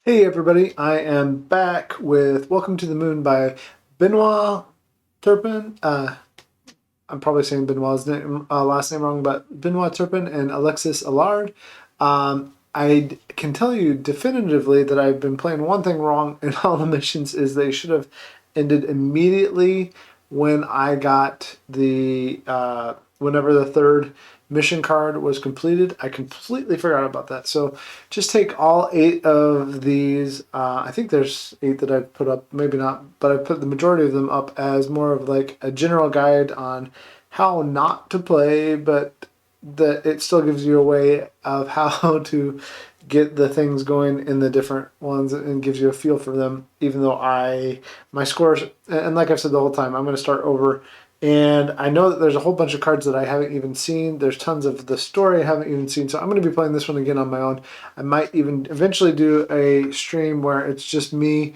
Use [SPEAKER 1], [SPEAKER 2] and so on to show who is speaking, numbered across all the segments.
[SPEAKER 1] Hey everybody, I am back with Welcome to the Moon by Benoit Turpin. I'm probably saying Benoit's last name wrong, but Benoit Turpin and Alexis Allard. I can tell you definitively that I've been playing one thing wrong in all the missions is they should have ended immediately when I got whenever the third mission card was completed. I completely forgot about that. So just take all 8 of these. I think there's 8 that I've put up, maybe not, but I put the majority of them up as more of like a general guide on how not to play, but that it still gives you a way of how to get the things going in the different ones and gives you a feel for them. Even though my scores, and like I've said the whole time, I'm going to start over. And I know that there's a whole bunch of cards that I haven't even seen. There's tons of the story I haven't even seen. So I'm going to be playing this one again on my own. I might even eventually do a stream where it's just me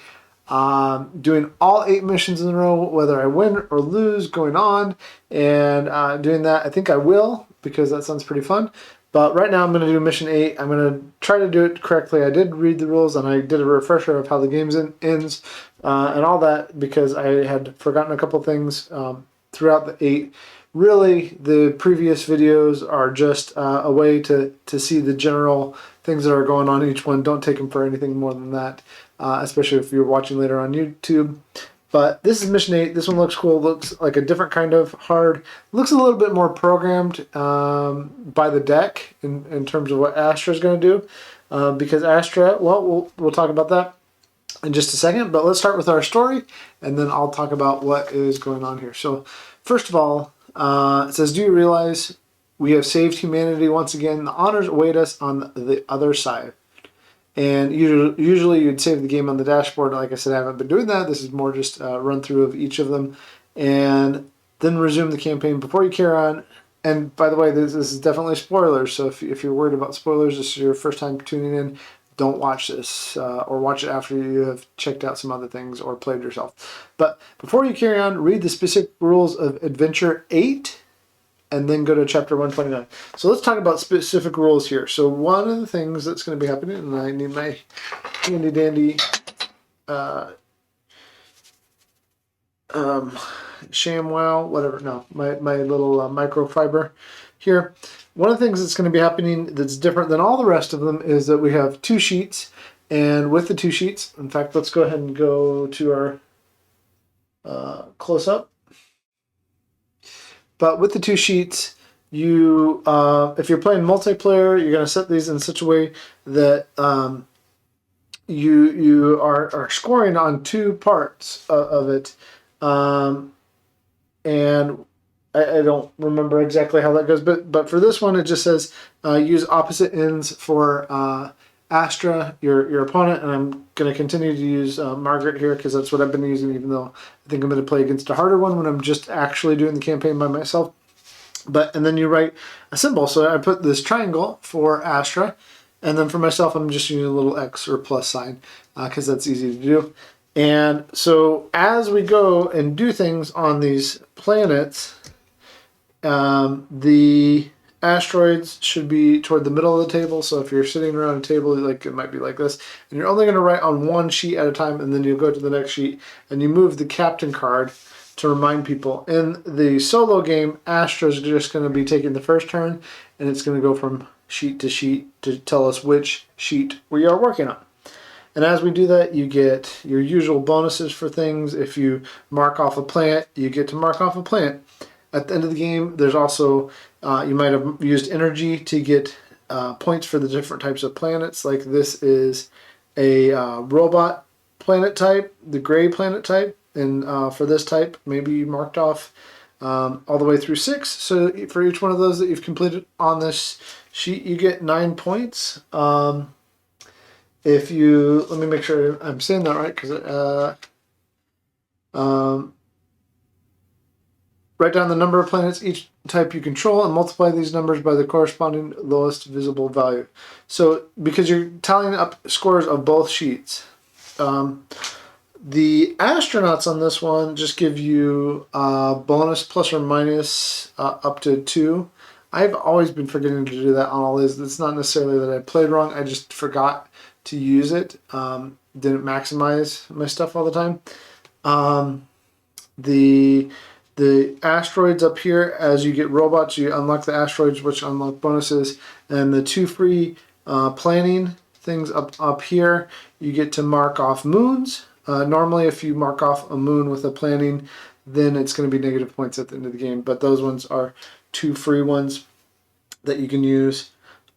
[SPEAKER 1] doing all 8 missions in a row, whether I win or lose, going on and doing that. I think I will because that sounds pretty fun. But right now I'm going to do mission 8. I'm going to try to do it correctly. I did read the rules and I did a refresher of how the game ends and all that because I had forgotten a couple things throughout the 8. Really, the previous videos are just a way to see the general things that are going on in each one. Don't take them for anything more than that, especially if you're watching later on YouTube. But this is mission 8. This one looks cool. Looks like a different kind of hard. Looks a little bit more programmed by the deck in terms of what Astra is going to do. Because Astra, well, we'll talk about that in just a second. But let's start with our story, and then I'll talk about what is going on here. So first of all, it says, do you realize we have saved humanity once again? The honors await us on the other side. And usually you'd save the game on the dashboard. Like I said, I haven't been doing that. This is more just a run through of each of them. And then resume the campaign before you carry on. And by the way, this is definitely spoilers. So if you're worried about spoilers, this is your first time tuning in, don't watch this or watch it after you have checked out some other things or played yourself. But before you carry on, read the specific rules of Adventure 8 and then go to chapter 129. So let's talk about specific rules here. So one of the things that's going to be happening, and I need my handy dandy ShamWow, whatever, no, my little microfiber here. One of the things that's going to be happening that's different than all the rest of them is that we have 2 sheets, and with the 2 sheets, in fact, let's go ahead and go to our close-up. But with the 2 sheets, you if you're playing multiplayer, you're going to set these in such a way that you are scoring on 2 parts of it. And I don't remember exactly how that goes, but for this one, it just says use opposite ends for Astra, your opponent, and I'm going to continue to use Margaret here because that's what I've been using, even though I think I'm going to play against a harder one when I'm just actually doing the campaign by myself. And then you write a symbol. So I put this triangle for Astra, and then for myself, I'm just using a little X or plus sign because that's easy to do. And so as we go and do things on these planets, the asteroids should be toward the middle of the table. So if you're sitting around a table, like it might be like this, and you're only going to write on one sheet at a time, and then you go to the next sheet and you move the captain card to remind people. In the solo game, Astra's just going to be taking the first turn, and it's going to go from sheet to tell us which sheet we are working on. And as we do that, you get your usual bonuses for things. If you mark off a plant, you get to mark off a plant. At the end of the game, there's also, you might have used energy to get points for the different types of planets. Like this is a robot planet type, the gray planet type. And for this type, maybe you marked off all the way through 6. So for each one of those that you've completed on this sheet, you get 9 points. If you, let me make sure I'm saying that right, because write down the number of planets each type you control and multiply these numbers by the corresponding lowest visible value. So because you're tallying up scores of both sheets. The astronauts on this one just give you bonus plus or minus up to 2. I've always been forgetting to do that on all these. It's not necessarily that I played wrong. I just forgot to use it. Didn't maximize my stuff all the time. The asteroids up here, as you get robots, you unlock the asteroids, which unlock bonuses, and the 2 free planning things up here, you get to mark off moons. Normally, if you mark off a moon with a planning, then it's going to be negative points at the end of the game. But those ones are 2 free ones that you can use.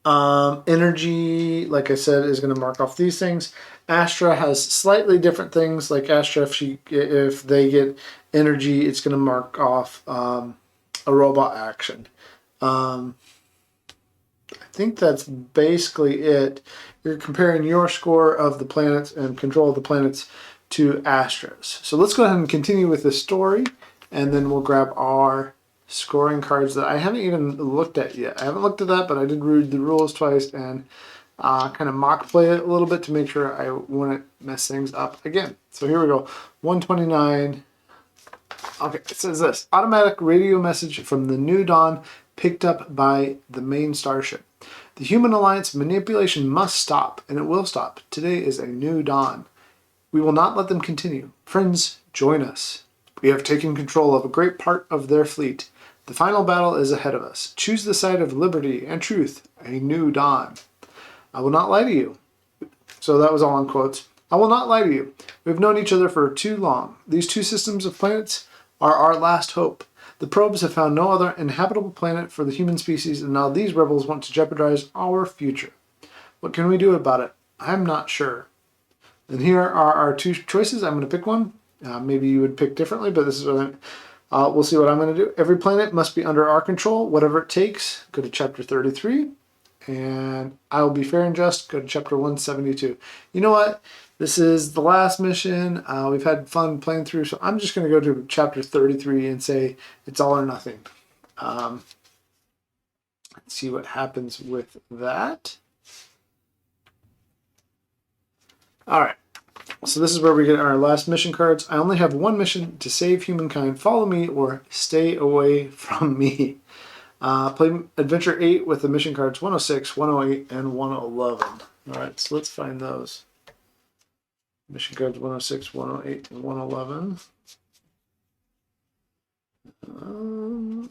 [SPEAKER 1] Energy, like I said, is going to mark off these things. Astra has slightly different things. Like Astra, if they get energy, it's going to mark off a robot action. I think that's basically it. You're comparing your score of the planets and control of the planets to Astra's. So let's go ahead and continue with the story, and then we'll grab our scoring cards that I haven't even looked at yet. I haven't looked at that, but I did read the rules twice and kind of mock play it a little bit to make sure I wouldn't mess things up again. So here we go. 129. Okay, it says this. Automatic radio message from the New Dawn picked up by the main starship. The Human Alliance manipulation must stop, and it will stop. Today is a new dawn. We will not let them continue. Friends, join us. We have taken control of a great part of their fleet. The final battle is ahead of us. Choose the side of liberty and truth. A new dawn. I will not lie to you. So that was all in quotes. I will not lie to you. We've known each other for too long. These 2 systems of planets are our last hope. The probes have found no other inhabitable planet for the human species, and now these rebels want to jeopardize our future. What can we do about it? I'm not sure. And here are our 2 choices. I'm going to pick one. Maybe you would pick differently, but this is what we'll see what I'm going to do. Every planet must be under our control, whatever it takes. Go to chapter 33. And I will be fair and just. Go to chapter 172. You know what? This is the last mission. We've had fun playing through, so I'm just going to go to chapter 33 and say it's all or nothing. Let's see what happens with that. All right. So this is where we get our last mission cards. I only have one mission: to save humankind. Follow me or stay away from me. Play Adventure 8 with the mission cards 106, 108, and 111. All right, so let's find those. Mission cards 106, 108, and 111.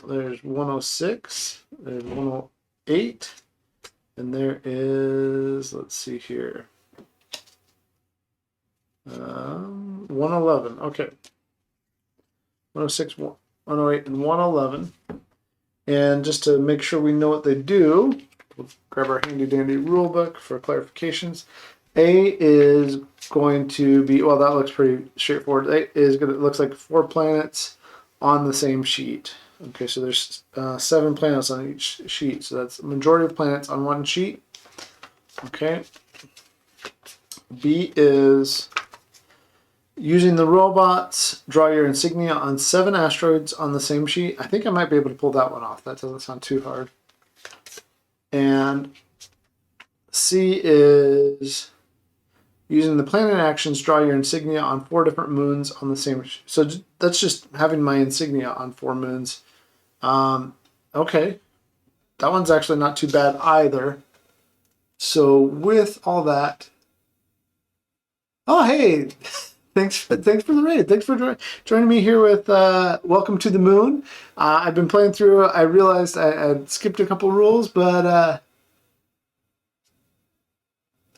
[SPEAKER 1] There's 106, there's 108, and there is, let's see here, 111. Okay. 106, 108, and 111. And just to make sure we know what they do, we'll grab our handy dandy rule book for clarifications. A is going to be, well, that looks pretty straightforward. A is going to, it looks like 4 planets on the same sheet. Okay, so there's 7 planets on each sheet. So that's the majority of planets on one sheet. Okay. B is using the robots, draw your insignia on 7 asteroids on the same sheet. I think I might be able to pull that one off. That doesn't sound too hard. And C is using the planet actions, draw your insignia on 4 different moons on the same sheet. So that's just having my insignia on 4 moons. Okay. That one's actually not too bad either. So with all that, oh, hey, thanks for the raid. Thanks for joining me here with Welcome to the Moon. I've been playing through. I realized I skipped a couple rules, but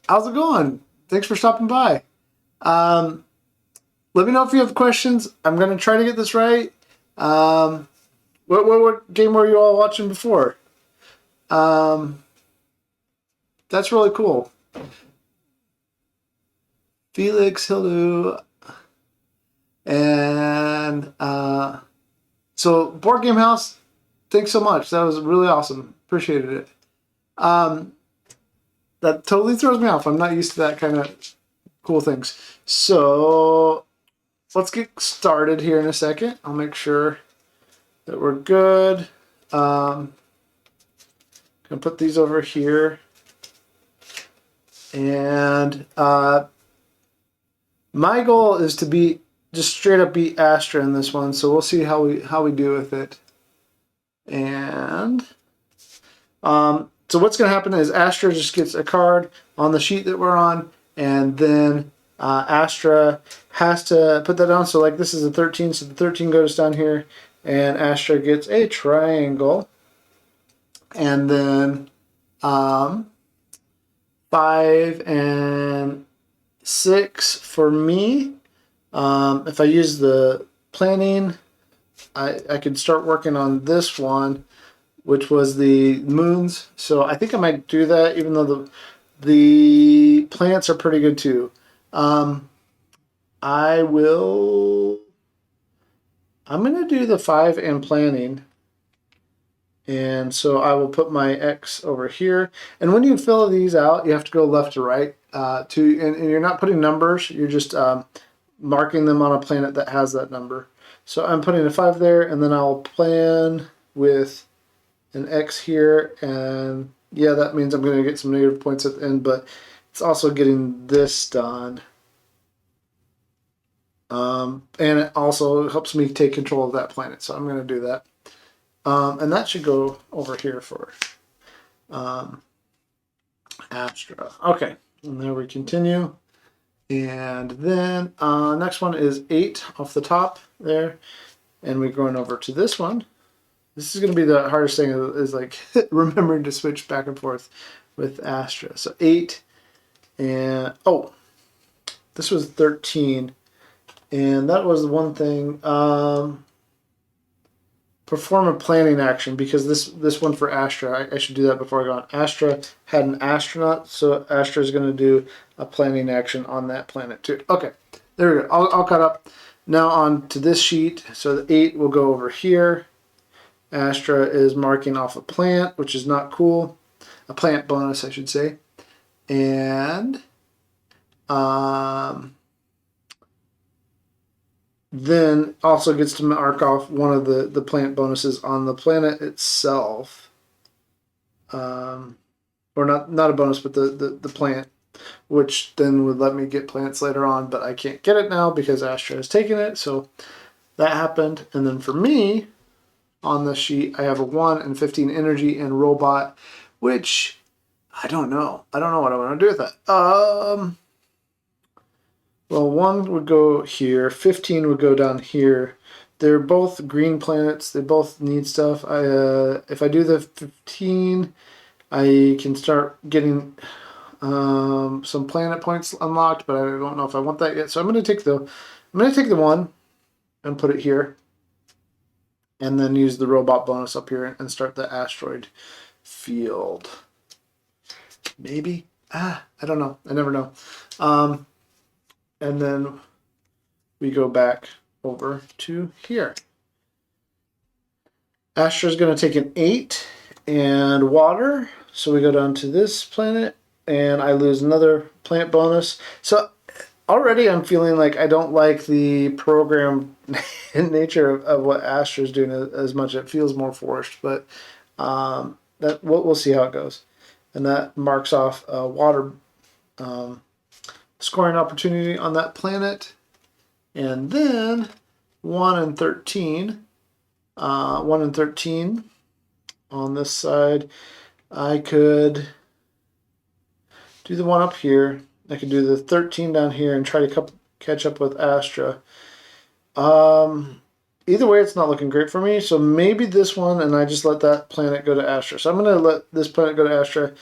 [SPEAKER 1] how's it going? Thanks for stopping by. Let me know if you have questions. I'm going to try to get this right. What game were you all watching before? That's really cool. Felix, Hildu, and so Board Game House, thanks so much. That was really awesome. Appreciated it. That totally throws me off. I'm not used to that kind of cool things. So let's get started here in a second. I'll make sure that we're good. Gonna put these over here. And my goal is to just straight up beat Astra in this one, so we'll see how we do with it. And So what's going to happen is Astra just gets a card on the sheet that we're on, and then Astra has to put that down. So like this is a 13, so the 13 goes down here, and Astra gets a triangle. And then 5 and 6 for me. If I use the planning, I could start working on this one, which was the moons. So I think I might do that, even though the plants are pretty good too. I'm going to do the 5 and planning. And so I will put my X over here. And when you fill these out, you have to go left to right. And you're not putting numbers, you're just marking them on a planet that has that number. So I'm putting a 5 there, and then I'll plan with an X here. And yeah, that means I'm going to get some negative points at the end, but it's also getting this done. And it also helps me take control of that planet. So I'm going to do that. And that should go over here for Astra. Okay, and there we continue. And then next one is 8 off the top there. And we're going over to this one. This is going to be the hardest thing, is like remembering to switch back and forth with Astra. So 8 and, oh, this was 13. And that was the one thing. Perform a planning action, because this one for Astra, I should do that before I go on. Astra had an astronaut, so Astra is going to do a planning action on that planet too. Okay, there we go. I'll cut up. Now on to this sheet. So the 8 will go over here. Astra is marking off a plant, which is not cool. A plant bonus, I should say. And then also gets to mark off one of the plant bonuses on the planet itself. Or not a bonus, but the plant, which then would let me get plants later on, but I can't get it now because Astra has taken it. So that happened. And then for me, on the sheet, I have a 1 and 15 energy and robot, which I don't know. I don't know what I want to do with that. Well, 1 would go here, 15 would go down here. They're both green planets. They both need stuff. If I do the 15, I can start getting some planet points unlocked, but I don't know if I want that yet. So I'm going to take the 1 and put it here, and then use the robot bonus up here and start the asteroid field. Maybe. I don't know. I never know. And then we go back over to here. Astra is going to take an 8 and water. So we go down to this planet, and I lose another plant bonus. So already I'm feeling like I don't like the program nature of what Astra is doing as much. It feels more forced, but that we'll see how it goes. And that marks off a water scoring opportunity on that planet. And then 1 and 13. 1 and 13 on this side. I could do the 1 up here. I could do the 13 down here and try to catch up with Astra. Either way, it's not looking great for me. So maybe this one, and I just let that planet go to Astra. So I'm going to let this planet go to Astra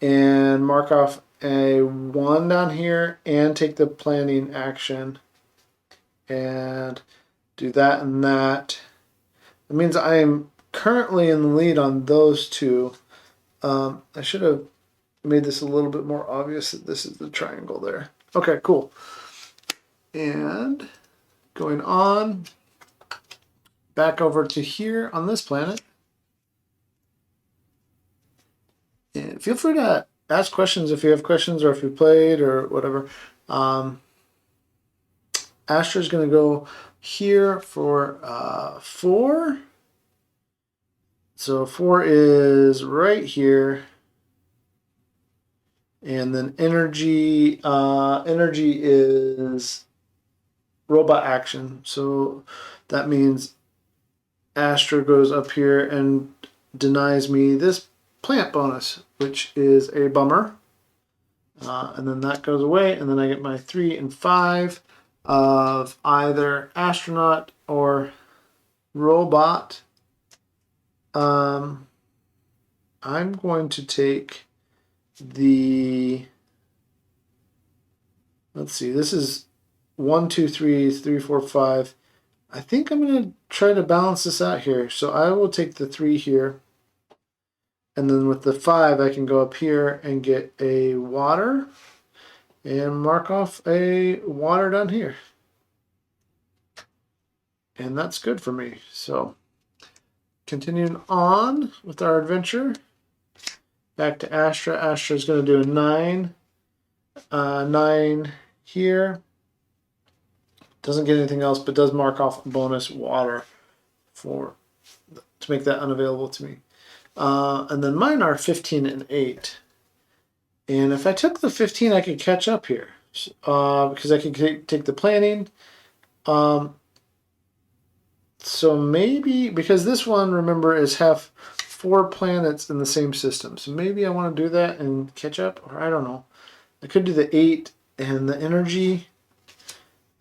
[SPEAKER 1] and mark off a 1 down here and take the planning action and do that and that. It means I am currently in the lead on those two. I should have made this a little bit more obvious that this is the triangle there. Okay, cool. And going on back over to here on this planet. And feel free to ask questions if you have questions or if you played or whatever. Astra's going to go here for 4. So 4 is right here. And then energy is robot action. So that means Astra goes up here and denies me this plant bonus, which is a bummer. And then that goes away, and then I get my 3 and 5 of either astronaut or robot. I'm going to take the, let's see, this is 1, 2, 3, 3, 4, 5. I think I'm going to try to balance this out here. So I will take the 3 here. And then with the 5, I can go up here and get a water and mark off a water down here. And that's good for me. So continuing on with our adventure, back to Astra. Astra's going to do a 9. 9 here. Doesn't get anything else, but does mark off a bonus water to make that unavailable to me. And then mine are 15 and 8. And if I took the 15, I could catch up here. Because I could take the planning. So maybe, because this one, remember, is have 4 planets in the same system. So maybe I want to do that and catch up, or I don't know. I could do the 8 and the energy.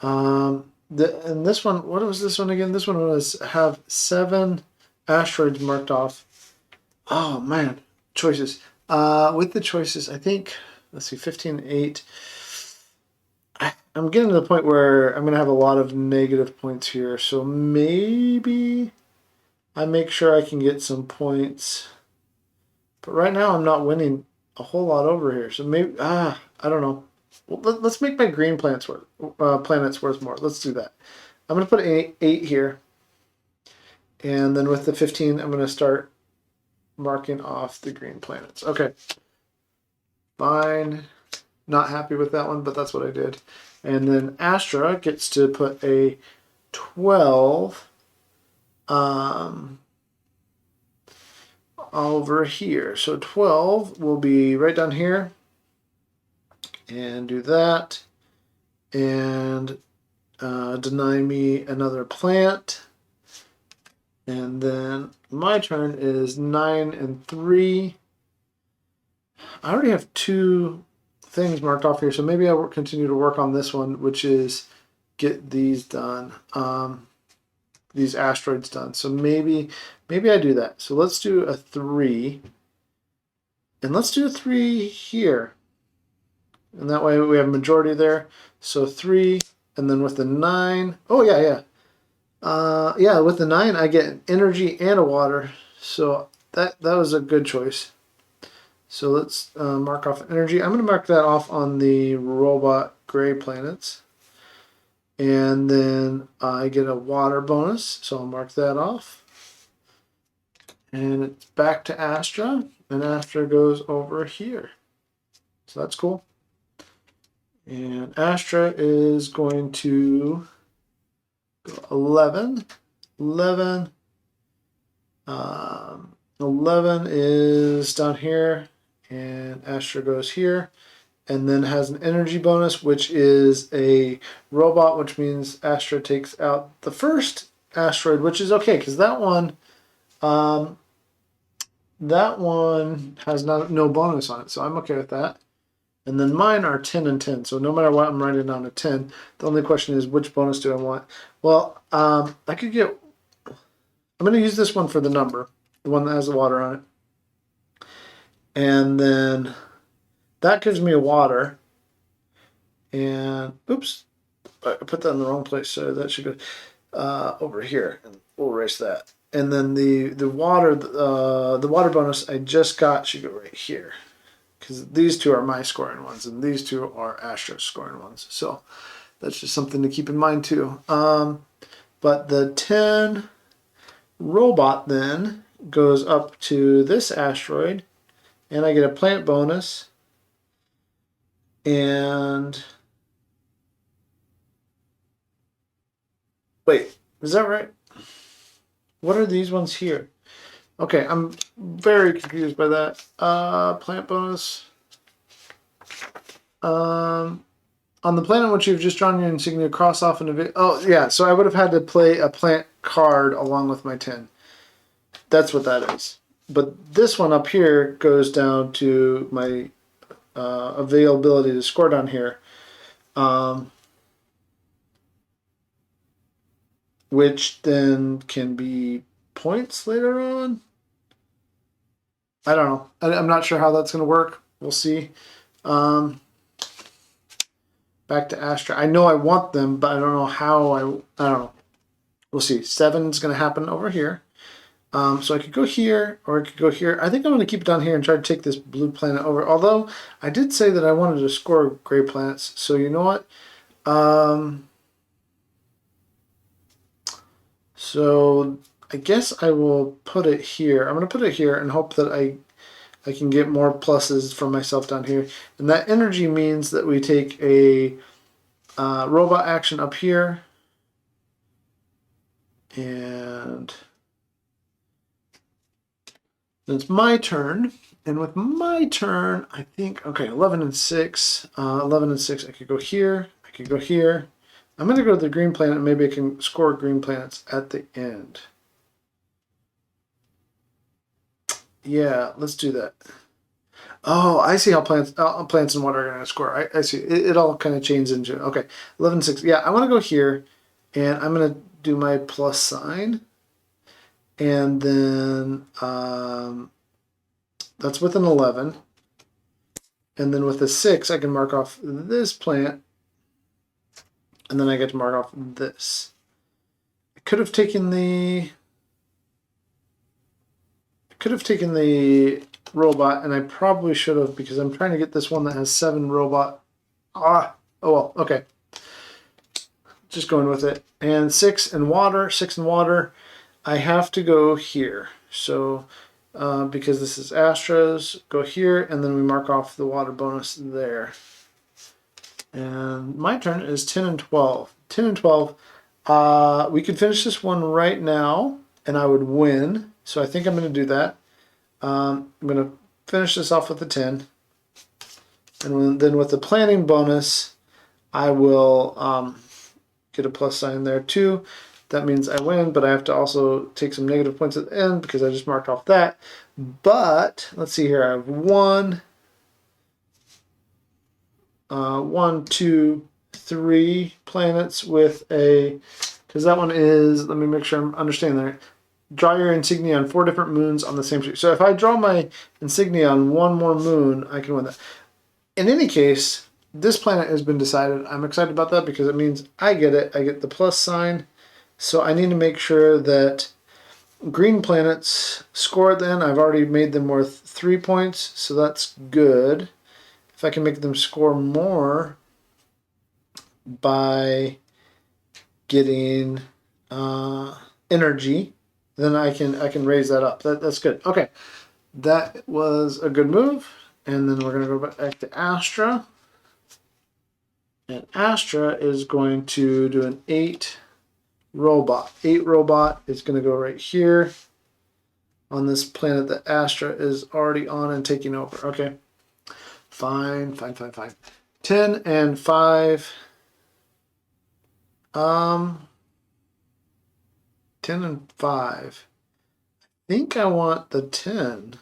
[SPEAKER 1] And this one, what was this one again? This one was have 7 asteroids marked off. Oh man, choices. With the choices, I think, let's see, 15, 8. I'm getting to the point where I'm going to have a lot of negative points here. So maybe I make sure I can get some points. But right now I'm not winning a whole lot over here. So maybe, I don't know. Well, let's make my green planets worth more. Let's do that. I'm going to put 8 here. And then with the 15, I'm going to start marking off the green planets. Okay. Fine. Not happy with that one, but that's what I did. And then Astra gets to put a 12 over here. So 12 will be right down here. And do that. And deny me another plant. And then my turn is 9 and 3. I already have 2 things marked off here, so maybe I will continue to work on this one, which is get these done, these asteroids done. So maybe I do that. So let's do a 3, and let's do a 3 here, and that way we have a majority there. So 3, and then with the 9, oh yeah, with the 9 I get an energy and a water, so that was a good choice. So let's mark off energy. I'm going to mark that off on the robot gray planets. And then I get a water bonus, so I'll mark that off. And it's back to Astra, and Astra goes over here. So that's cool. And Astra is going to go 11. 11 is down here. And Astra goes here, and then has an energy bonus, which is a robot, which means Astra takes out the first asteroid, which is okay, because that one has no bonus on it, so I'm okay with that. And then mine are 10 and 10, so no matter what, I'm writing down a 10. The only question is, which bonus do I want? Well, I could get, I'm going to use this one for the number, the one that has the water on it. And then that gives me a water. And oops, I put that in the wrong place. So that should go over here, and we'll erase that. And then the water bonus I just got should go right here, because these 2 are my scoring ones, and these 2 are Astra's scoring ones. So that's just something to keep in mind too. But the 10 robot then goes up to this asteroid. And I get a plant bonus. And wait, is that right? What are these ones here? Okay, I'm very confused by that. Plant bonus. On the planet which you've just drawn your insignia, cross off an event. Oh yeah, so I would have had to play a plant card along with my 10. That's what that is. but this one up here goes down to my availability to score down here, which then can be points later on. I don't know. I'm not sure how that's going to work. We'll see. Back to Astra. I know I want them, but I don't know how. I don't know. We'll see. 7 is going to happen over here. So I could go here, or I could go here. I think I'm going to keep it down here and try to take this blue planet over. Although, I did say that I wanted to score gray planets. So you know what? So I guess I will put it here. I'm going to put it here and hope that I can get more pluses from myself down here. And that energy means that we take a robot action up here. And then it's my turn. And with my turn, I think, okay, 11 and 6. 11 and 6, I could go here. I could go here. I'm going to go to the green planet. Maybe I can score green planets at the end. Yeah, let's do that. Oh, I see how plants and water are going to score. I see. It all kind of changes into, okay, 11, 6. Yeah, I want to go here, and I'm going to do my plus sign. And then that's with an 11. And then with a 6, I can mark off this plant. And then I get to mark off this. I could have taken the robot, and I probably should have, because I'm trying to get this one that has 7 robot. Oh well, okay. Just going with it. And 6 and water, I have to go here. So because this is Astros, go here, and then we mark off the water bonus there. And my turn is 10 and 12. 10 and 12. We could finish this one right now, and I would win. So I think I'm going to do that. I'm going to finish this off with a 10. And then with the planning bonus, I will get a plus sign there too. That means I win, but I have to also take some negative points at the end because I just marked off that. But let's see here. I have 1, 2, 3 planets with a, because that one is, let me make sure I'm understanding that. Draw your insignia on 4 different moons on the same street. So if I draw my insignia on 1 more moon, I can win that. In any case, this planet has been decided. I'm excited about that because it means I get it. I get the plus sign. So I need to make sure that green planets score then. I've already made them worth 3 points, so that's good. If I can make them score more by getting energy, then I can raise that up. That's good. Okay, that was a good move. And then we're going to go back to Astra. And Astra is going to do an 8 robot. 8 robot is going to go right here on this planet that Astra is already on and taking over. Okay. Fine. 10 and 5. 10 and 5. I think I want the 10.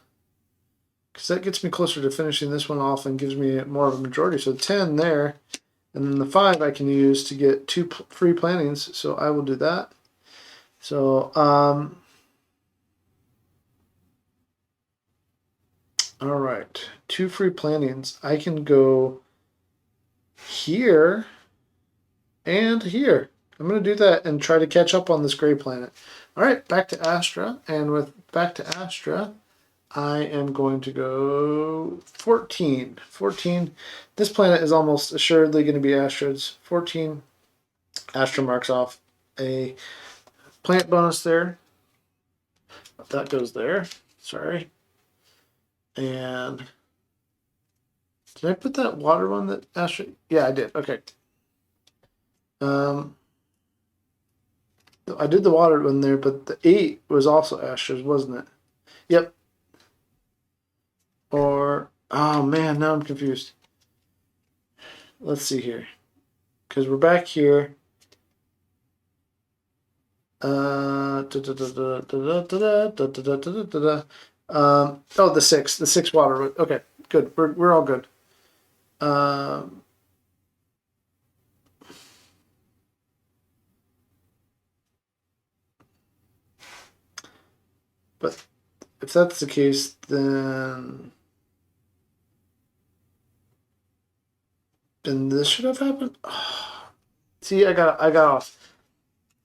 [SPEAKER 1] Because that gets me closer to finishing this one off and gives me more of a majority. So 10 there. And then the 5 I can use to get 2 free plantings. So I will do that. So, all right. 2 free plantings. I can go here and here. I'm going to do that and try to catch up on this gray planet. All right, back to Astra. And with back to Astra, I am going to go 14. 14. This planet is almost assuredly going to be Astra's. 14. Astra marks off a plant bonus there. That goes there. Sorry. And did I put that water one that Astra? Yeah, I did. Okay. I did the water one there, but the 8 was also Astra's, wasn't it? Yep. Or, oh man, now I'm confused. Let's see here. Because we're back here. Oh, the six water. Okay, good. We're all good. Um, but if that's the case, then this should have happened. See, I got off.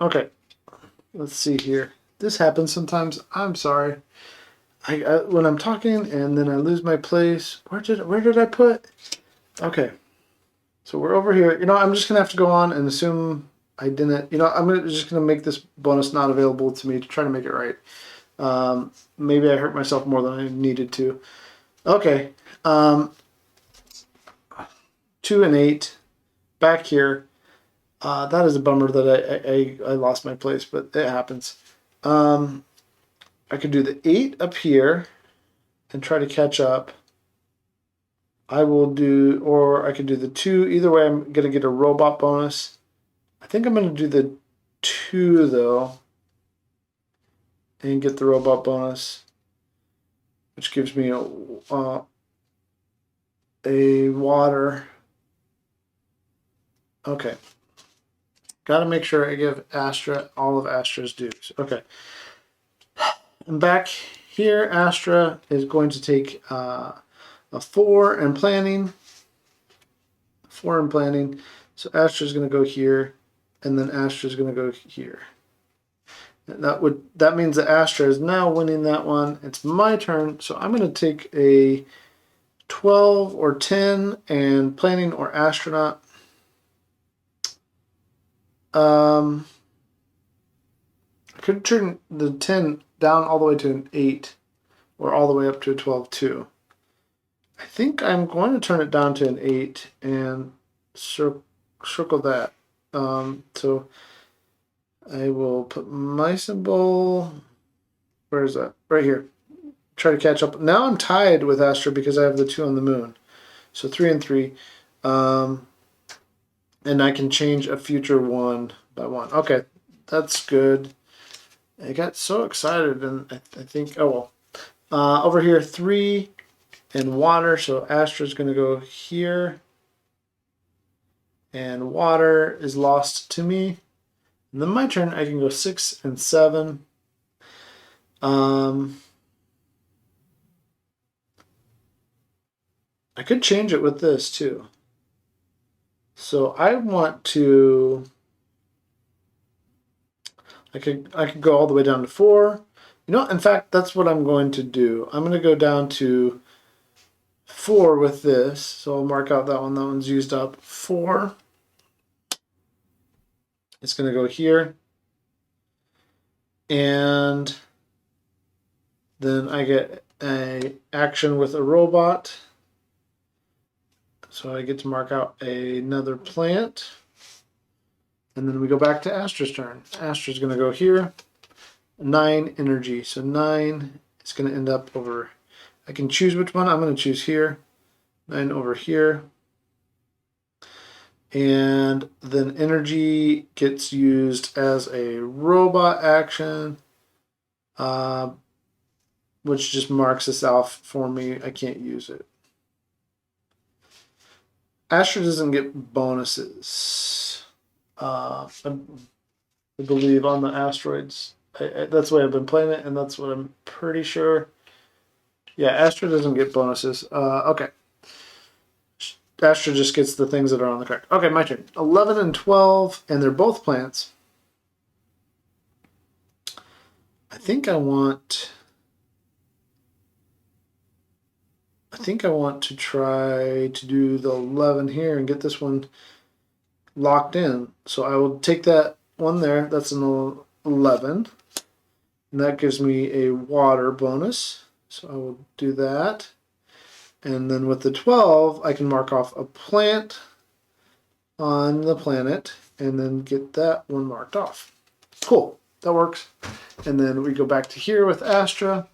[SPEAKER 1] Okay, let's see here. This happens sometimes. I'm sorry. I when I'm talking and then I lose my place. Where did I put? Okay, so we're over here. You know, I'm just gonna have to go on and assume I didn't. You know, just gonna make this bonus not available to me to try to make it right. Maybe I hurt myself more than I needed to. Okay, 2 and 8 back here. That is a bummer that I lost my place, but it happens. I could do the 8 up here and try to catch up. I will do, or I could do the 2. Either way, I'm going to get a robot bonus. I think I'm going to do the 2, though, and get the robot bonus, which gives me a water. Okay. Got to make sure I give Astra all of Astra's dues. Okay. And back here, Astra is going to take a 4 in planning. 4 in planning. So Astra's going to go here, and then Astra's going to go here. And that means that Astra is now winning that one. It's my turn, so I'm going to take a 12 or 10 and planning or astronaut. I could turn the 10 down all the way to an 8 or all the way up to a 12 too. I think I'm going to turn it down to an 8 and circle that. So I will put my symbol. Where is that? Right here. Try to catch up. Now I'm tied with Astra because I have the 2 on the moon. So 3 and 3. And I can change a future 1 by 1. Okay, that's good. I got so excited, and I think, oh well. Over here, 3 and water, so Astra's going to go here. And water is lost to me. And then my turn, I can go 6 and 7. I could change it with this too. So I want to. I could go all the way down to 4. You know, in fact, that's what I'm going to do. I'm going to go down to 4 with this. So I'll mark out that one. That one's used up. 4. It's going to go here. And then I get a action with a robot. So I get to mark out another plant. And then we go back to Astra's turn. Astra's going to go here. 9 energy. So 9 is going to end up over. I can choose which one. I'm going to choose here. 9 over here. And then energy gets used as a robot action, which just marks this off for me. I can't use it. Astra doesn't get bonuses, I believe, on the asteroids. That's the way I've been playing it, and that's what I'm pretty sure. Yeah, Astra doesn't get bonuses. Okay. Astra just gets the things that are on the card. Okay, my turn. 11 and 12, and they're both plants. I think I want to try to do the 11 here and get this one locked in. So I will take that one there. That's an 11. And that gives me a water bonus. So I will do that. And then with the 12, I can mark off a plant on the planet and then get that one marked off. Cool, that works. And then we go back to here with Astra.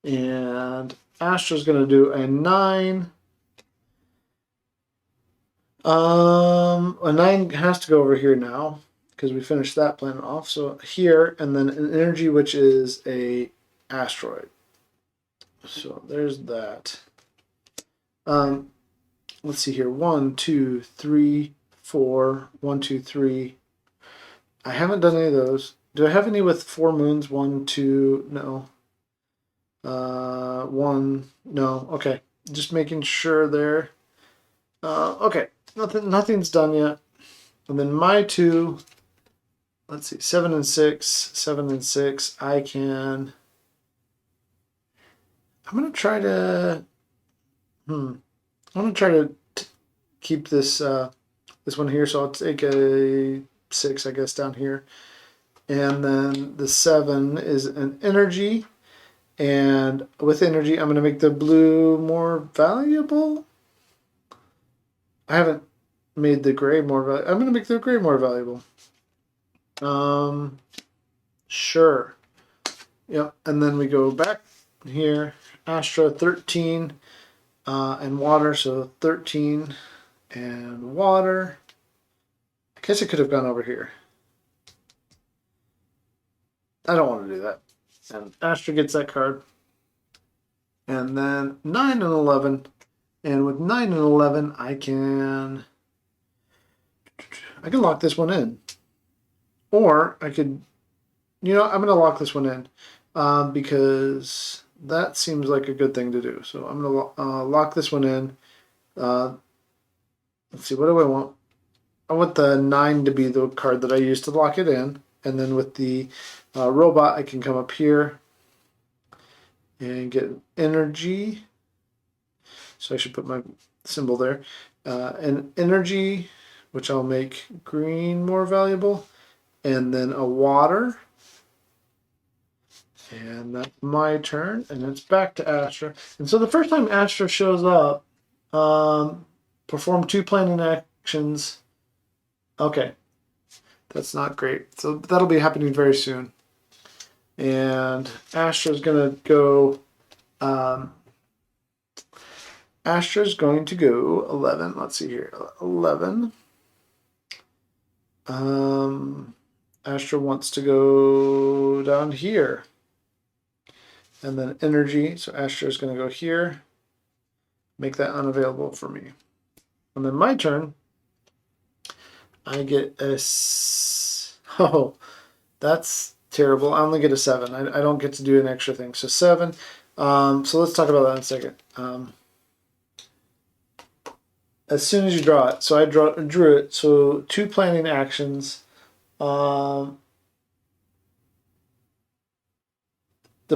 [SPEAKER 1] And Astra's going to do a 9. A 9 has to go over here now because we finished that planet off. So here, and then an energy, which is a asteroid. So there's that. Let's see here. 1, 2, 3, 4. 1, 2, 3. I haven't done any of those. Do I have any with 4 moons? 1, 2. No. 1. No. Okay. Just making sure there. Okay. Nothing's done yet. And then my 2. Let's see. 7 and 6. 7 and 6. I can. I'm gonna try to. I'm gonna try to keep this this one here. So I'll take a 6, I guess, down here, and then the 7 is an energy, and with energy, I'm gonna make the blue more valuable. I haven't made the gray more valuable. I'm gonna make the gray more valuable. Sure. Yep. And then we go back here. Astra 13 and water, so 13 and water. I guess it could have gone over here. I don't want to do that. And Astra gets that card. And then 9 and 11. And with 9 and 11, I can lock this one in. Or I could, I'm going to lock this one in because that seems like a good thing to do. So I'm going to lock this one in. Let's see, what do I want? I want the 9 to be the card that I use to lock it in. And then with the robot, I can come up here and get energy. So I should put my symbol there. And energy, which I'll make green more valuable. And then a water. And that's my turn. And it's back to Astra. And so the first time Astra shows up, perform 2 planning actions. Okay. That's not great. So that'll be happening very soon. And Astra's going to go... Astra's going to go 11. Let's see here. 11. Astra wants to go down here. And then energy. So Astra's going to go here. Make that unavailable for me. And then my turn. I get a... Oh, that's terrible. I only get a 7. I don't get to do an extra thing. So 7. So let's talk about that in a second. As soon as you draw it. So I drew it. So 2 planning actions. The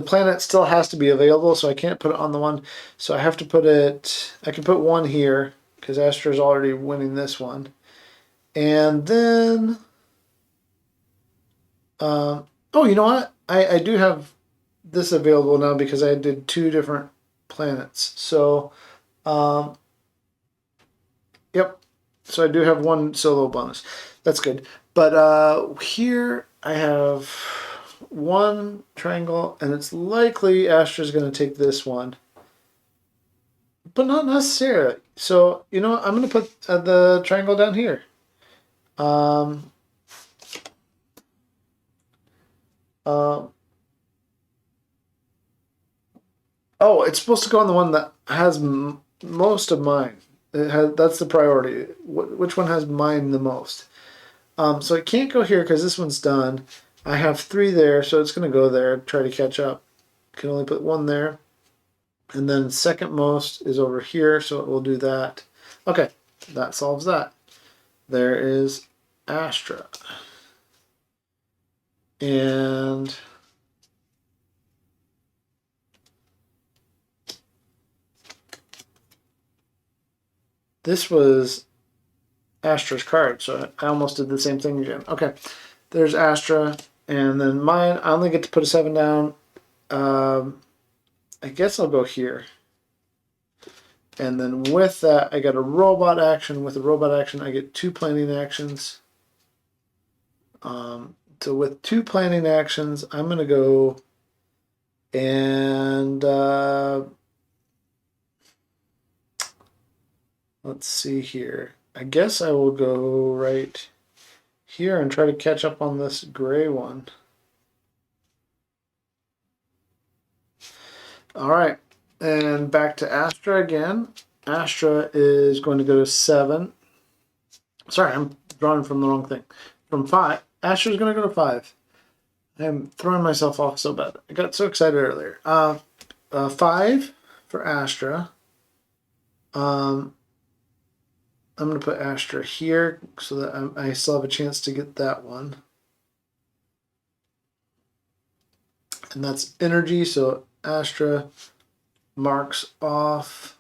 [SPEAKER 1] planet still has to be available, so I can't put it on the one. So I have to put it... I can put 1 here, because Astra's already winning this one. And then... oh, you know what? I do have this available now because I did 2 different planets. So... Yep. So I do have 1 solo bonus. That's good. But here I have 1 triangle, and it's likely Astra's going to take this one. But not necessarily. So, I'm going to put the triangle down here. Oh, it's supposed to go on the one that has most of mine. That's the priority. Which one has mine the most? So it can't go here because this one's done. I have 3 there, so it's going to go there, try to catch up. Can only put 1 there. And then second most is over here, so it will do that. Okay, that solves that. There is Astra. And... this was Astra's card, so I almost did the same thing again. Okay, there's Astra, and then mine, I only get to put a 7 down. I guess I'll go here. And then with that, I got a robot action. With a robot action, I get 2 planning actions. So with 2 planning actions, I'm going to go and... let's see here. I guess I will go right here and try to catch up on this gray one. All right. And back to Astra again. Astra is going to go to 7. Sorry, I'm drawing from the wrong thing. From 5. Astra is going to go to 5. I'm throwing myself off so bad. I got so excited earlier. 5 for Astra. I'm going to put Astra here so that I still have a chance to get that one. And that's energy, so Astra marks off.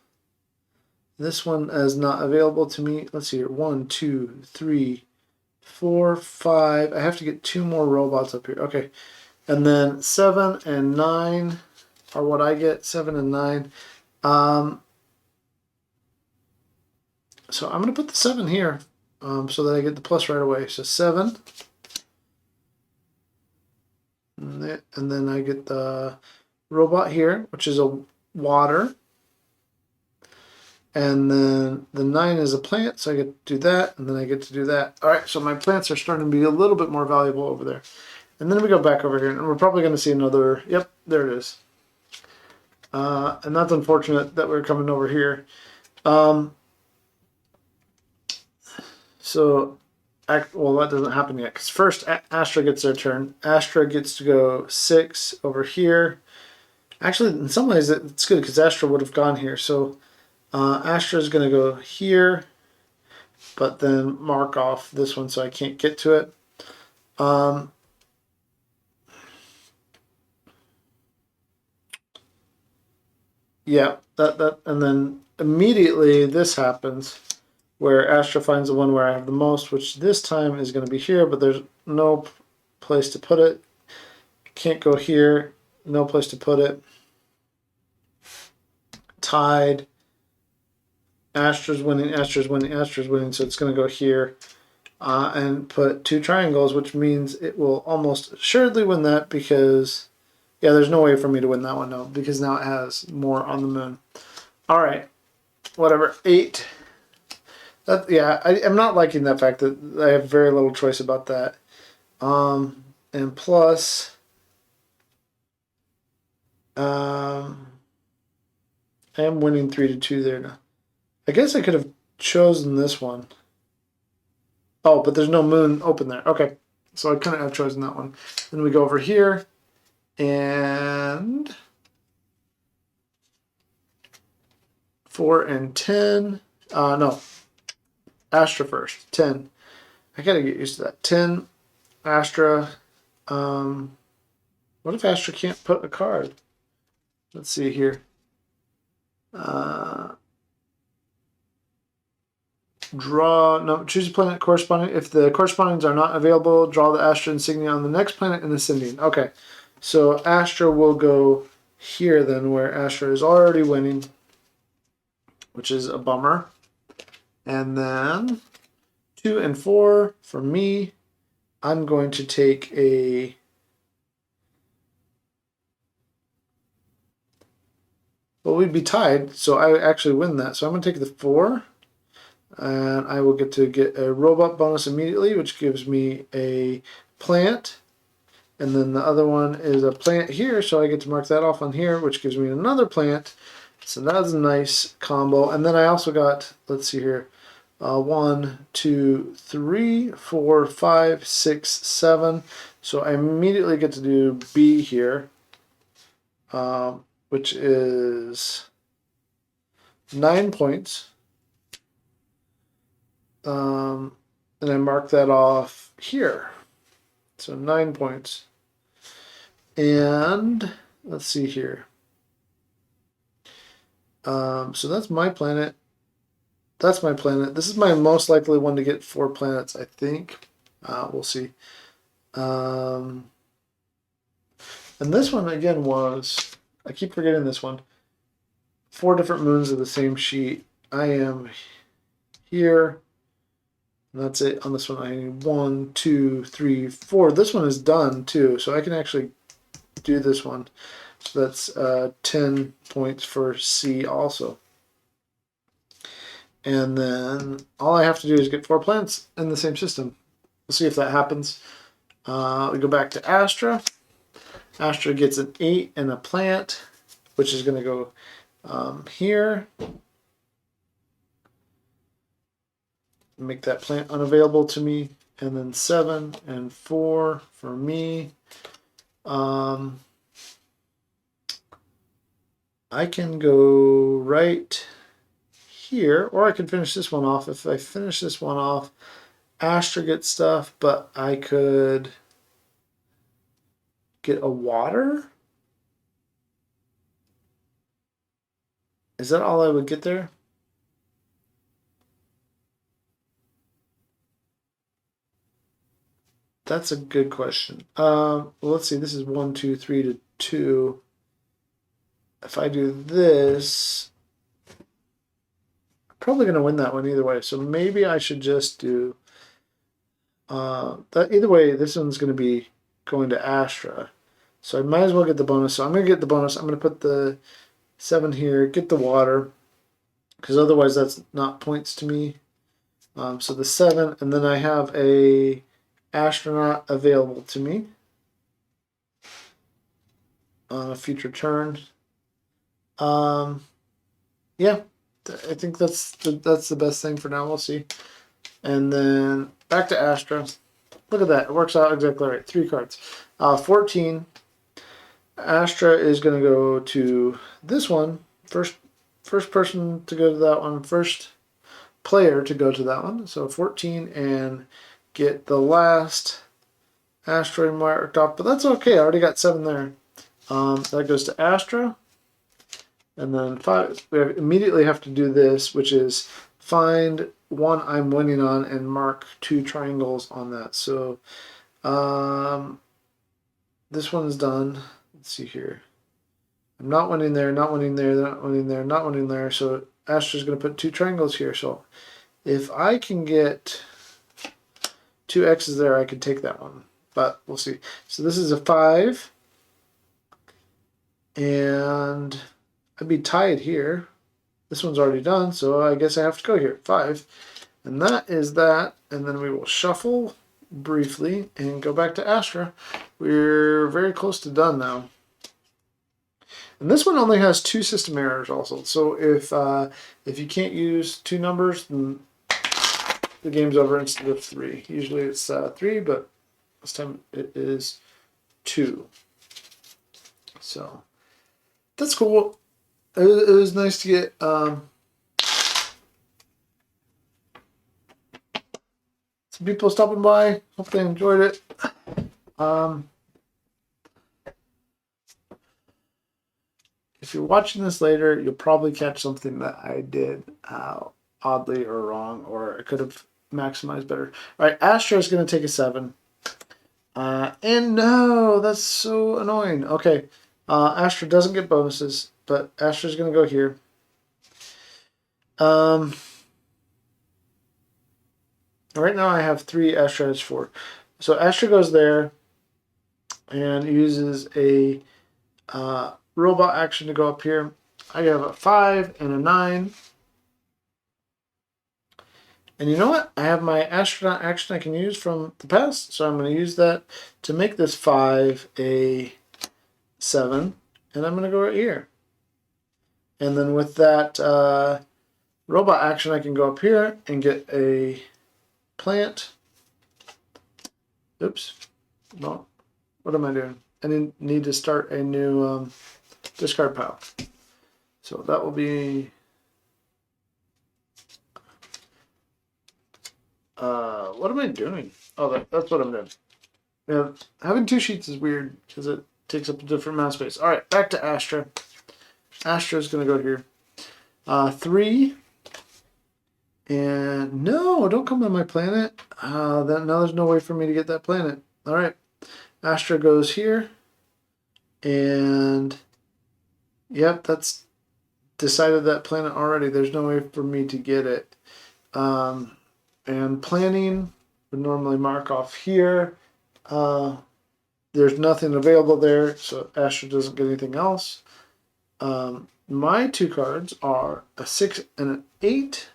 [SPEAKER 1] This one is not available to me. Let's see here. 1, 2, 3, 4, 5. I have to get 2 more robots up here. Okay. And then 7 and 9 are what I get. 7 and 9. So I'm going to put the 7 here so that I get the plus right away. So 7. And then I get the robot here, which is a water. And then the 9 is a plant, so I get to do that, and then I get to do that. All right, so my plants are starting to be a little bit more valuable over there. And then we go back over here, and we're probably going to see another, yep, there it is. And that's unfortunate that we're coming over here. So, well, that doesn't happen yet, because first Astra gets their turn. Astra gets to go 6 over here. Actually, in some ways, it's good, because Astra would have gone here, so Astra is going to go here, but then mark off this one so I can't get to it. Yeah, and then immediately this happens where Astra finds the one where I have the most, which this time is going to be here, but there's no place to put it. Can't go here, no place to put it. Tied. Astra's winning, Astra's winning, Astra's winning, so it's going to go here and put 2 triangles, which means it will almost assuredly win that because, yeah, there's no way for me to win that one, no, because now it has more on the moon. All right, whatever, 8. Yeah, I'm not liking that fact that I have very little choice about that. And plus, I am winning 3-2 there now. I guess I could have chosen this one. Oh, but there's no moon open there. Okay, so I couldn't have chosen that one. Then we go over here, and 4 and 10. No, Astra first. 10. I gotta get used to that. 10, Astra. What if Astra can't put a card? Let's see here. Choose a planet corresponding. If the correspondings are not available, draw the Astra insignia on the next planet in ascending. Okay, so Astra will go here then, where Astra is already winning, which is a bummer. And then 2 and 4 for me. I'm going to take a well, we'd be tied, so I actually win that. So I'm going to take the 4. And I will get to get a robot bonus immediately, which gives me a plant. And then the other one is a plant here, so I get to mark that off on here, which gives me another plant. So that's a nice combo. And then I also got, let's see here, 1, 2, 3, 4, 5, 6, 7. So I immediately get to do B here, which is 9 points. And I mark that off here. So 9 points. And let's see here. So that's my planet. That's my planet. This is my most likely one to get 4 planets, I think. We'll see. And this one, again, was... I keep forgetting this one. 4 different moons of the same sheet. I am here. And that's it on this one. I need 1, 2, 3, 4. This one is done too, so I can actually do this one. So that's 10 points for C also. And then all I have to do is get 4 planets in the same system. We'll see if that happens. We go back to Astra. Astra gets an 8 and a plant, which is going to go Here, make that plant unavailable to me, and then 7 and 4 for me. I can go right here, or I can finish this one off. If I finish this one off, Astra gets stuff, but I could get a water. Is that all I would get there? That's a good question. Well, let's see. This is 1, 2, 3 to 2. If I do this, I'm probably going to win that one either way. So maybe I should just do that. Either way, this one's going to be going to Astra. So I might as well get the bonus. So I'm going to get the bonus. I'm going to put the 7 here, get the water, because otherwise that's not points to me. So the 7, and then I have a astronaut available to me on a future turn. Yeah, I think that's the best thing for now. We'll see. And then back to Astra. Look at that. It works out exactly right. 3 cards. 14. Astra is going to go to this one. First person to go to that one. First player to go to that one. So 14 and get the last asteroid marked off. But that's okay. I already got 7 there. That goes to Astra. And then 5. We immediately have to do this, which is find one I'm winning on and mark 2 triangles on that. So this one's done. Let's see here. I'm not winning there, not winning there, not winning there, not winning there. So Astra's going to put 2 triangles here. So if I can get 2 X's there, I could take that one. But we'll see. So this is a 5. And I'd be tied here. This one's already done, so I guess I have to go here. 5. And that is that. And then we will shuffle briefly and go back to Astra. We're very close to done now. And this one only has 2 system errors also. So if you can't use 2 numbers, then the game's over instead of 3. Usually it's 3, but this time it is 2. So that's cool. It was nice to get some people stopping by. Hope they enjoyed it. If you're watching this later, you'll probably catch something that I did oddly or wrong, or I could have maximized better. All right, Astra is going to take a 7. And no, that's so annoying. Okay, Astra doesn't get bonuses, but Astra's going to go here. Right now I have 3, Astra has 4. So Astra goes there and uses a robot action to go up here. I have a 5 and a 9. And you know what? I have my astronaut action I can use from the past. So I'm going to use that to make this 5 a 7. And I'm going to go right here. And then with that robot action, I can go up here and get a plant. Oops. No. What am I doing? I need to start a new discard pile. So that will be what am I doing? Oh, that's what I'm doing. Yeah, having 2 sheets is weird because it takes up a different amount of space. All right, back to Astra. Astra's going to go here. 3. And no, don't come on my planet. Now there's no way for me to get that planet. All right. Astra goes here. And yep, that's decided that planet already. There's no way for me to get it. And planning would normally mark off here. There's nothing available there, so Astra doesn't get anything else. My 2 cards are a 6 and an 8.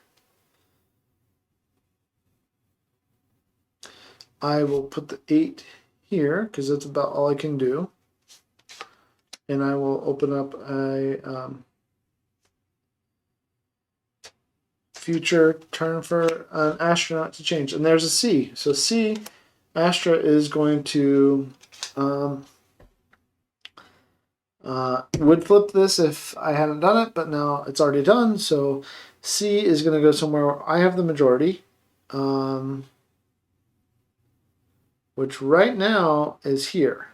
[SPEAKER 1] I will put the 8 here because that's about all I can do. And I will open up a future turn for an astronaut to change. And there's a C. So C, Astra is going to would flip this if I hadn't done it, but now it's already done. So C is going to go somewhere where I have the majority, which right now is here.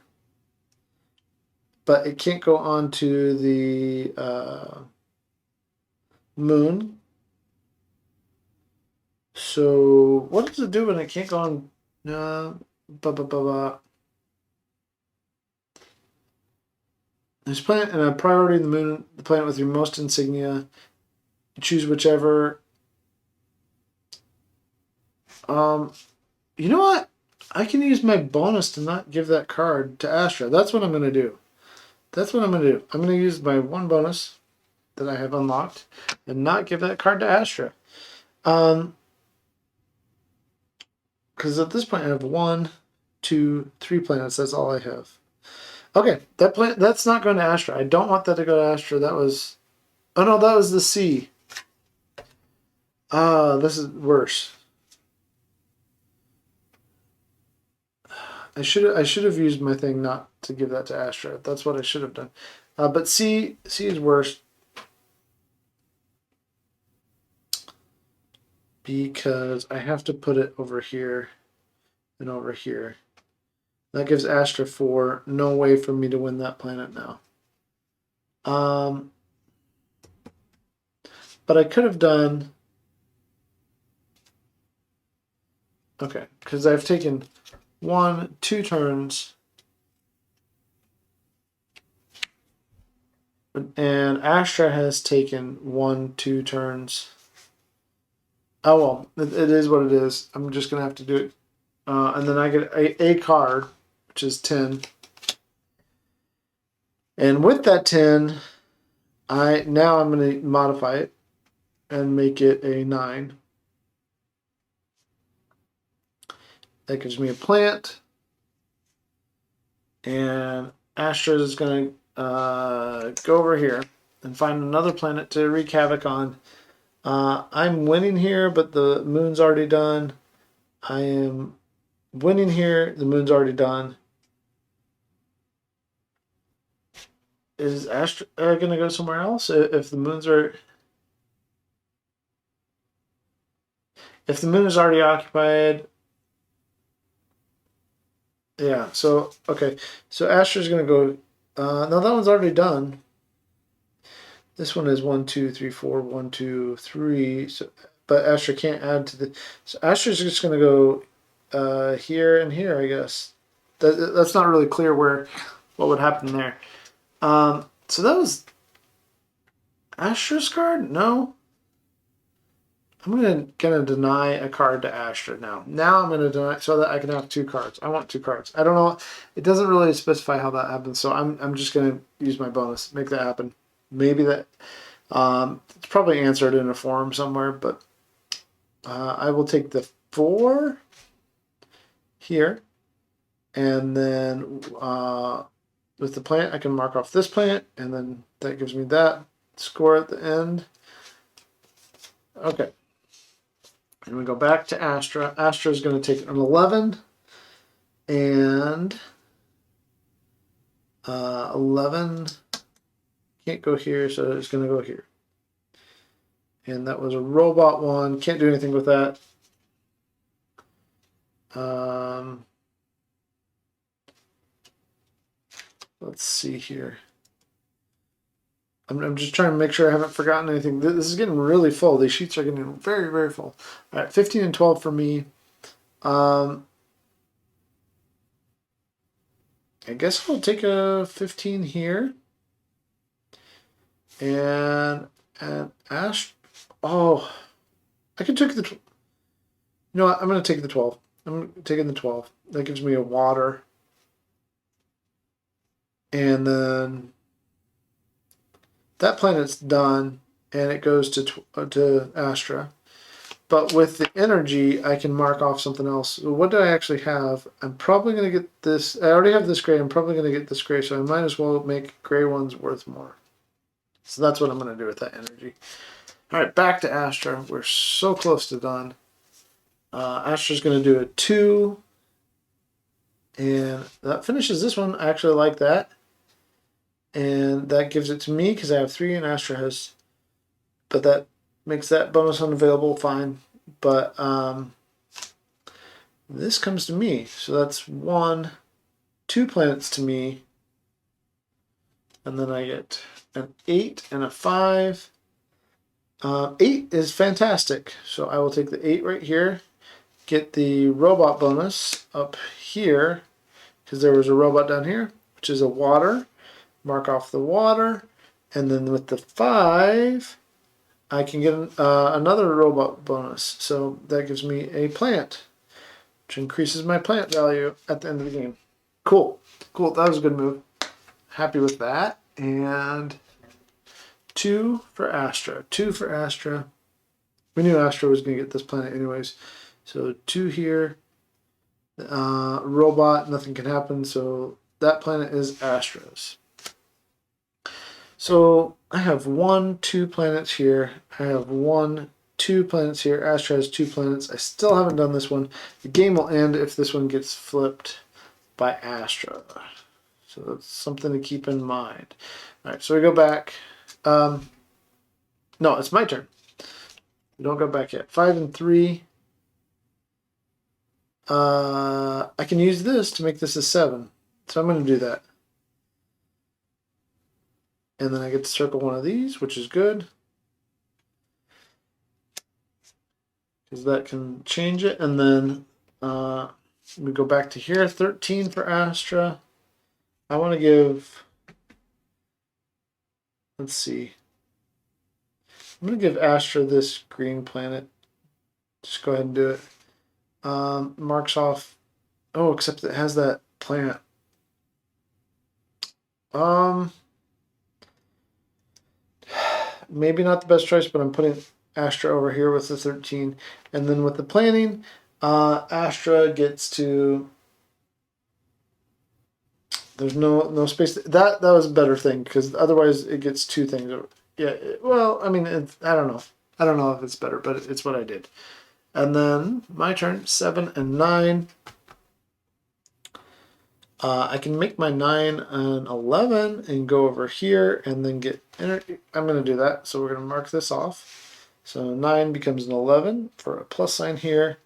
[SPEAKER 1] But it can't go on to the moon. So what does it do when it can't go on? There's planet and a priority in the moon, the planet with your most insignia. Choose whichever. You know what? I can use my bonus to not give that card to Astra. That's what I'm going to do. That's what I'm going to do. I'm going to use my one bonus that I have unlocked and not give that card to Astra. Because at this point I have 1, 2, 3 planets. That's all I have. Okay, that's not going to Astra. I don't want that to go to Astra. That was... Oh no, that was the C. This is worse. I should have used my thing not to give that to Astra. That's what I should have done. But C is worse. Because I have to put it over here and over here. That gives Astra 4. No way for me to win that planet now. But I could have done... Okay, because I've taken 1, 2 turns. And Astra has taken 1, 2 turns. Oh well, it is what it is. I'm just gonna have to do it, and then I get a card, which is 10. And with that 10, I'm gonna modify it and make it a 9. That gives me a plant, and Astra is gonna go over here and find another planet to wreak havoc on. I'm winning here, but the moon's already done. I am winning here. The moon's already done. Is Astra going to go somewhere else? If the moon is already occupied. Yeah, so, okay. So Astra's going to go... no, that one's already done. This one is 1, 2, 3, 4, 1, 2, 3. So, but Astra can't add to the... So Astra's just going to go here and here, I guess. That's not really clear what would happen there. So that was Astra's card? No. I'm gonna deny a card to Astra now. Now I'm gonna deny so that I can have 2 cards. I want 2 cards. I don't know. It doesn't really specify how that happens, so I'm just gonna use my bonus, make that happen. Maybe that it's probably answered in a forum somewhere, but I will take the 4 here, and then with the plant I can mark off this plant, and then that gives me that score at the end. Okay. And we go back to Astra. Astra is going to take an 11. And 11 can't go here, so it's going to go here. And that was a robot one. Can't do anything with that. Let's see here. I'm just trying to make sure I haven't forgotten anything. This is getting really full. These sheets are getting very, very full. All right, 15 and 12 for me. I guess I'll take a 15 here. And Ash. Oh, I could take the... You know what? I'm going to take the 12. I'm taking the 12. That gives me a water. And then... that planet's done, and it goes to Astra. But with the energy, I can mark off something else. What do I actually have? I'm probably going to get this. I already have this gray. I'm probably going to get this gray, so I might as well make gray ones worth more. So that's what I'm going to do with that energy. All right, back to Astra. We're so close to done. Astra's going to do a 2. And that finishes this one. I actually like that. And that gives it to me because I have 3 and Astra has. But that makes that bonus unavailable, fine. But this comes to me. So that's 2 planets to me. And then I get an 8 and a 5. 8 is fantastic. So I will take the 8 right here. Get the robot bonus up here. Because there was a robot down here, which is a water. Mark off the water. And then with the 5, I can get another robot bonus. So that gives me a plant, which increases my plant value at the end of the game. Cool. Cool. That was a good move. Happy with that. And 2 for Astra. 2 for Astra. We knew Astra was going to get this planet anyways. So 2 here. Robot, nothing can happen. So that planet is Astra's. So I have 1, 2 planets here. I have 1, 2 planets here. Astra has 2 planets. I still haven't done this one. The game will end if this one gets flipped by Astra. So that's something to keep in mind. All right, so we go back. No, it's my turn. We don't go back yet. 5 and 3. I can use this to make this a 7. So I'm going to do that. And then I get to circle one of these, which is good. Because that can change it. And then we go back to here. 13 for Astra. I want to give... Let's see. I'm going to give Astra this green planet. Just go ahead and do it. Marks off... Oh, except it has that plant. Maybe not the best choice, but I'm putting Astra over here with the 13. And then with the planning, Astra gets to... There's no space. That was a better thing, because otherwise it gets 2 things. Yeah, well, I mean, I don't know. I don't know if it's better, but it's what I did. And then my turn, 7 and 9. I can make my 9 and 11 and go over here and then get energy. I'm going to do that. So we're going to mark this off. So 9 becomes an 11 for a plus sign here.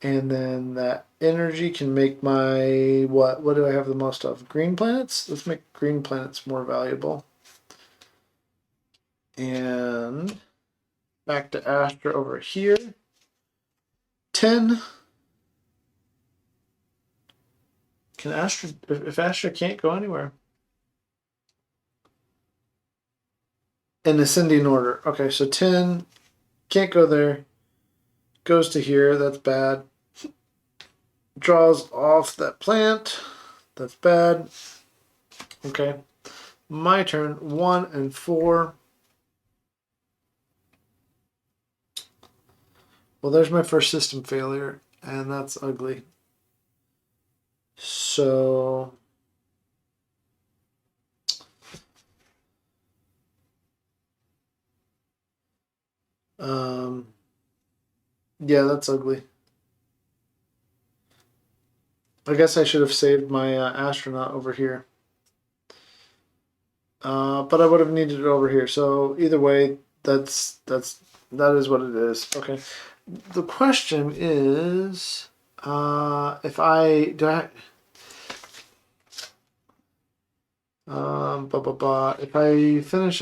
[SPEAKER 1] And then that energy can make my, what do I have the most of? Green planets? Let's make green planets more valuable. And back to Astra over here. 10. Can Astra, if Astra can't go anywhere? In ascending order. Okay, so 10 can't go there. Goes to here, that's bad. Draws off that plant. That's bad. Okay. My turn. 1 and 4. Well, there's my first system failure, and that's ugly. So... yeah, that's ugly. I guess I should have saved my astronaut over here. But I would have needed it over here. So either way, that is what it is. Okay. The question is, if I if I finish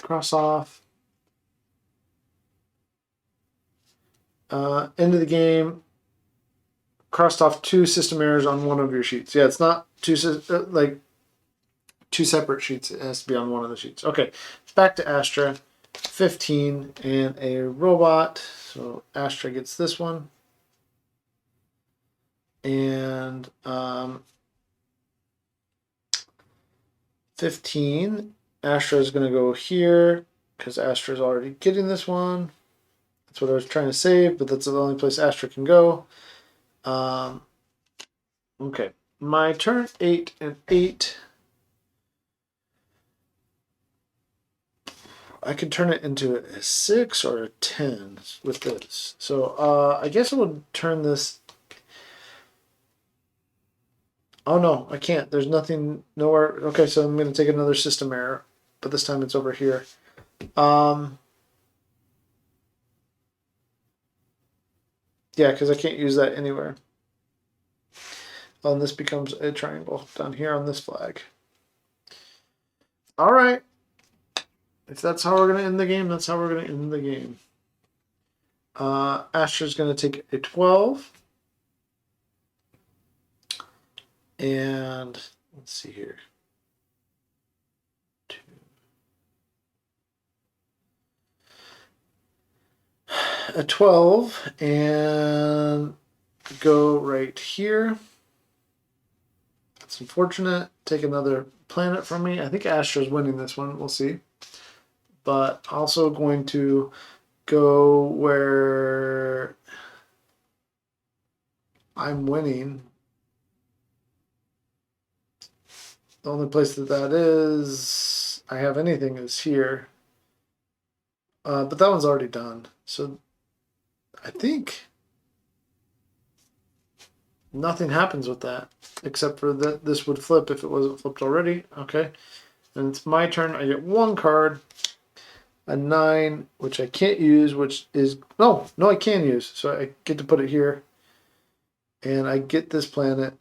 [SPEAKER 1] cross off end of the game, crossed off 2 system errors on one of your sheets. Yeah, it's not 2 separate sheets. It has to be on one of the sheets. Okay, back to Astra. 15 and a robot. So Astra gets this one. And 15. Astra is going to go here because Astra is already getting this one. That's what I was trying to save, but that's the only place Astra can go. Okay, my turn. 8 and 8. I could turn it into a 6 or a 10 with this. So I guess I would turn this. Oh no, I can't. There's nothing, nowhere. Okay, so I'm going to take another system error, but this time it's over here. Yeah, because I can't use that anywhere. Oh, and this becomes a triangle down here on this flag. All right. If that's how we're going to end the game, that's how we're going to end the game. Astra's going to take a 12. And let's see here. A 12 and go right here. That's unfortunate. Take another planet from me. I think Astra's winning this one. We'll see. But also going to go where I'm winning. The only place that is I have anything is here. But that one's already done. So I think nothing happens with that except for that this would flip if it wasn't flipped already. Okay. And it's my turn. I get one card, a 9, which I can't use, which is no, I can use. So I get to put it here. And I get this planet.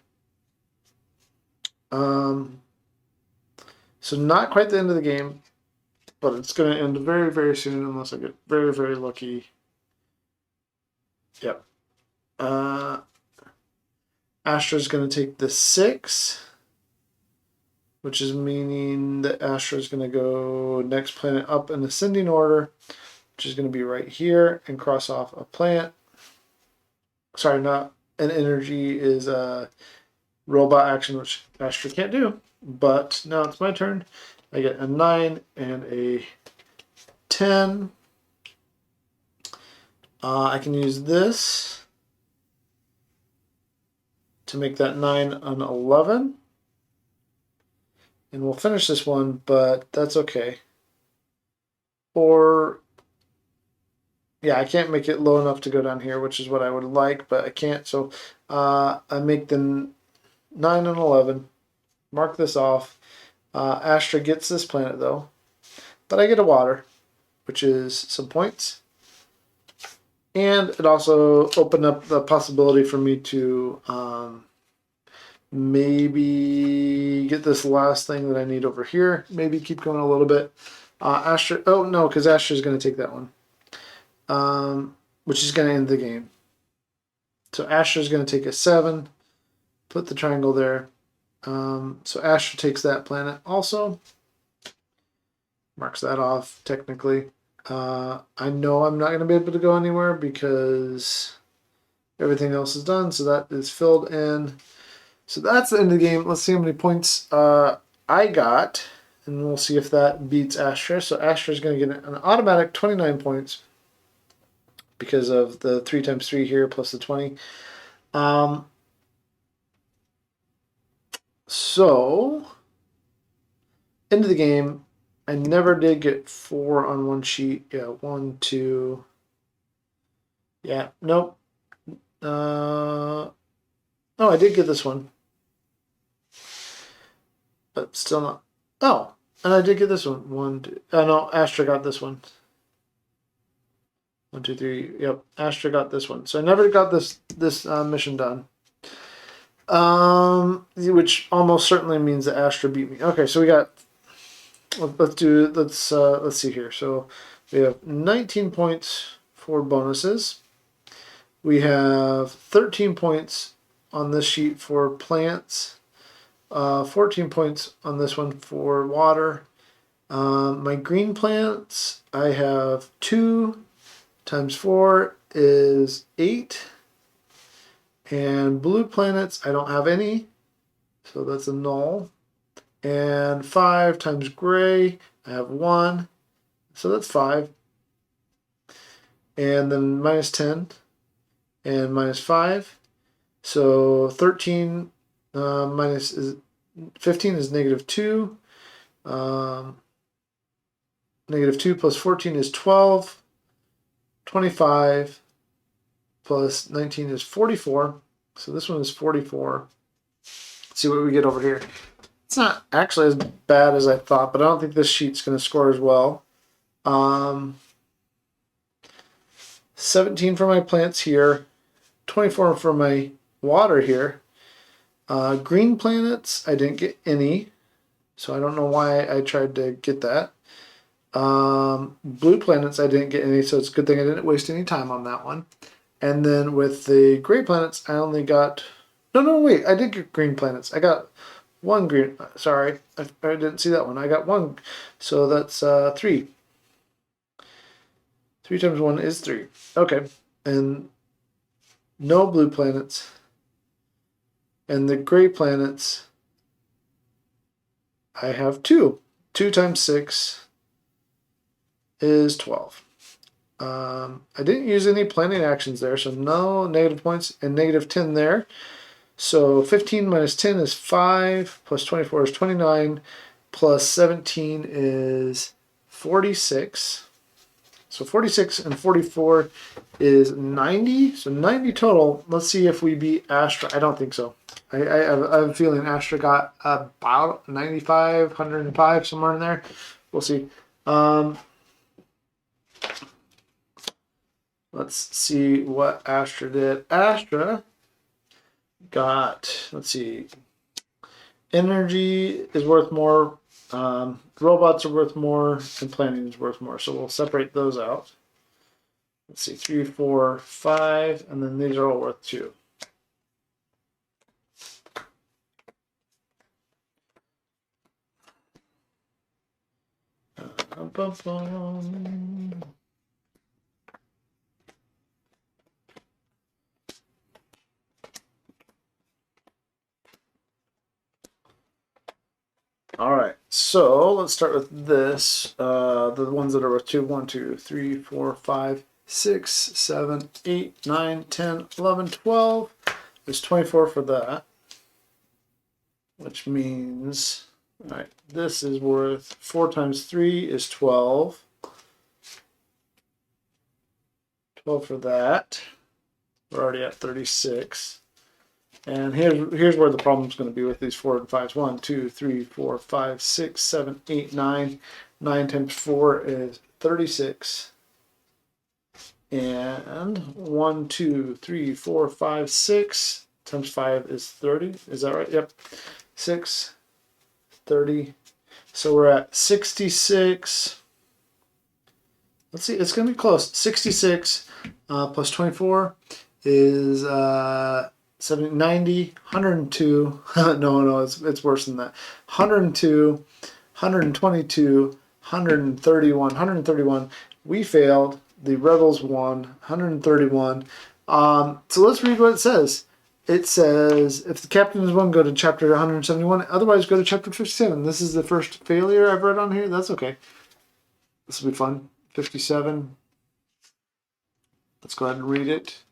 [SPEAKER 1] So not quite the end of the game, but it's going to end very, very soon unless I get very, very lucky. Yep. Astra's going to take the 6, which is meaning that Astra's going to go next planet up in ascending order, which is going to be right here, and cross off a planet. Sorry, not an energy is a robot action, which Astra can't do. But now it's my turn. I get a 9 and a 10. I can use this to make that 9 an 11. And we'll finish this one, but that's okay. Or, yeah, I can't make it low enough to go down here, which is what I would like, but I can't. So I make the 9 and 11. Mark this off. Astra gets this planet, though. But I get a water, which is some points. And it also opened up the possibility for me to maybe get this last thing that I need over here. Maybe keep going a little bit. Astra, oh no, because Astra is going to take that one, which is going to end the game. So Astra is going to take a 7, put the triangle there. So Astra takes that planet also. Marks that off technically. I know I'm not going to be able to go anywhere because everything else is done. So that is filled in. So that's the end of the game. Let's see how many points I got. And we'll see if that beats Astra. So Astra is going to get an automatic 29 points because of the 3 times 3 here plus the 20. So, end of the game. I never did get 4 on one sheet. Yeah, 1, 2. Yeah, nope. Oh, I did get this one. But still not. Oh, and I did get this one. 1, 2. No, Astra got this one. 1, 2, 3. Yep, Astra got this one. So I never got this mission done. Which almost certainly means that Astra beat me. Okay, so we got. Let's see here. So we have 19 points for bonuses. We have 13 points on this sheet for plants. 14 points on this one for water. My green plants, I have 2 times 4 is 8. And blue planets, I don't have any. So that's a null. And 5 times gray, I have 1. So that's 5. And then minus 10 and minus 5. So 13 minus is 15 is negative 2. Negative 2 plus 14 is 12. 25 plus 19 is 44. So this one is 44. Let's see what we get over here. It's not actually as bad as I thought, but I don't think this sheet's going to score as well. 17 for my plants here. 24 for my water here. Green planets, I didn't get any. So I don't know why I tried to get that. Blue planets, I didn't get any, so it's a good thing I didn't waste any time on that one. And then with the gray planets, I only got... No, wait, I did get green planets. I got one green... Sorry, I didn't see that one. I got one, so that's 3. 3 times 1 is 3. Okay, and no blue planets. And the gray planets, I have 2. 2 times 6 is 12. I didn't use any planning actions there, so no negative points, and negative 10 there. So 15 minus 10 is 5, plus 24 is 29, plus 17 is 46. So 46 and 44 is 90. So 90 total. Let's see if we beat Astra. I don't think so. I have a feeling Astra got about 95, 105, somewhere in there. We'll see. Let's see what Astra did. Astra got, let's see, energy is worth more, robots are worth more, and planning is worth more. So we'll separate those out. Let's see, 3, 4, 5, and then these are all worth 2. All right, so let's start with this. The ones that are worth 2. 1, 2, 3, 4, 5, 6, 7, 8, 9, 10, 11, 12. There's 24 for that, which means, all right, this is worth 4 times 3 is 12. 12 for that. We're already at 36. And here's where the problem's going to be with these 4 and 5s. 1, 2, 3, 4, 5, 6, 7, 8, 9. 9 times 4 is 36. And 1, 2, 3, 4, 5, 6 times 5 is 30. Is that right? Yep. 6, 30. So we're at 66. Let's see. It's going to be close. 66 plus 24 is 70, 90, 102. No, it's worse than that. 102, 122, 131, 131. We failed. The rebels won. 131. So let's read what it says. It says, if the captain is 1, go to chapter 171. Otherwise, go to chapter 57. This is the first failure I've read on here. That's okay. This will be fun. 57. Let's go ahead and read it.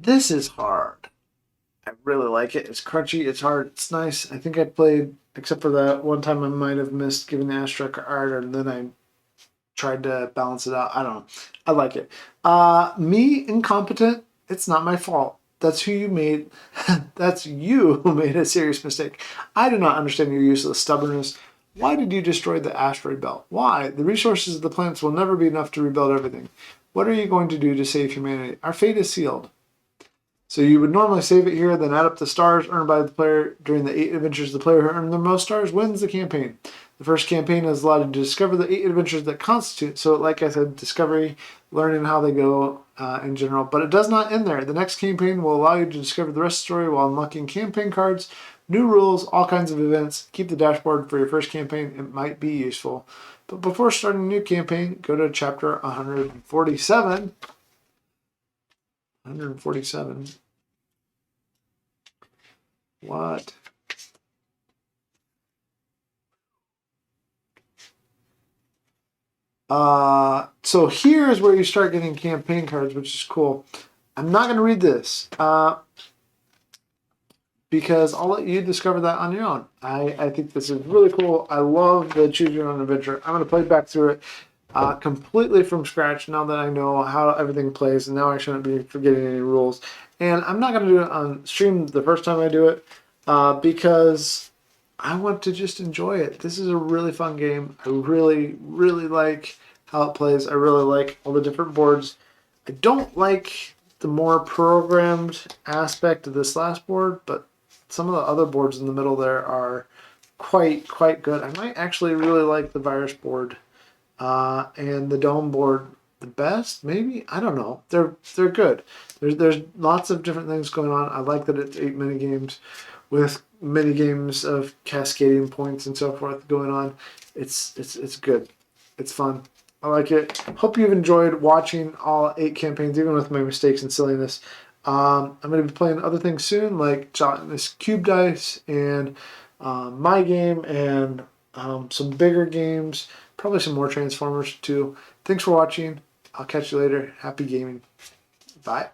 [SPEAKER 1] This is hard. I really like it. It's crunchy. It's hard. It's nice. I think I played, except for that one time I might have missed giving the Astra art, and then I tried to balance it out. I don't know. I like it. Me, incompetent, it's not my fault. That's who you made. That's you who made a serious mistake. I do not understand your useless stubbornness. Why did you destroy the asteroid belt? Why? The resources of the planets will never be enough to rebuild everything. What are you going to do to save humanity? Our fate is sealed. So you would normally save it here, then add up the stars earned by the player during the 8 adventures. The player who earned the most stars wins the campaign. The first campaign is allowed to discover the 8 adventures that constitute. So like I said, discovery, learning how they go in general. But it does not end there. The next campaign will allow you to discover the rest of the story while unlocking campaign cards, new rules, all kinds of events. Keep the dashboard for your first campaign. It might be useful. But before starting a new campaign, go to chapter 147. 147. What? So here's where you start getting campaign cards, which is cool. I'm not going to read this. because I'll let you discover that on your own. I think this is really cool. I love the Choose Your Own Adventure. I'm going to play back through it completely from scratch now that I know how everything plays, and now I shouldn't be forgetting any rules. And I'm not going to do it on stream the first time I do it because I want to just enjoy it. This is a really fun game. I really, really like how it plays. I really like all the different boards. I don't like the more programmed aspect of this last board, but some of the other boards in the middle there are quite good. I might actually really like the virus board and the dome board the best. Maybe I don't know. They're good. There's lots of different things going on. I like that it's 8 mini games with many games of cascading points and so forth going on. It's good. It's fun. I like it. Hope you've enjoyed watching all 8 campaigns, even with my mistakes and silliness. I'm going to be playing other things soon, like this Cube Dice and my game and some bigger games. Probably some more Transformers too. Thanks for watching. I'll catch you later. Happy gaming. Bye.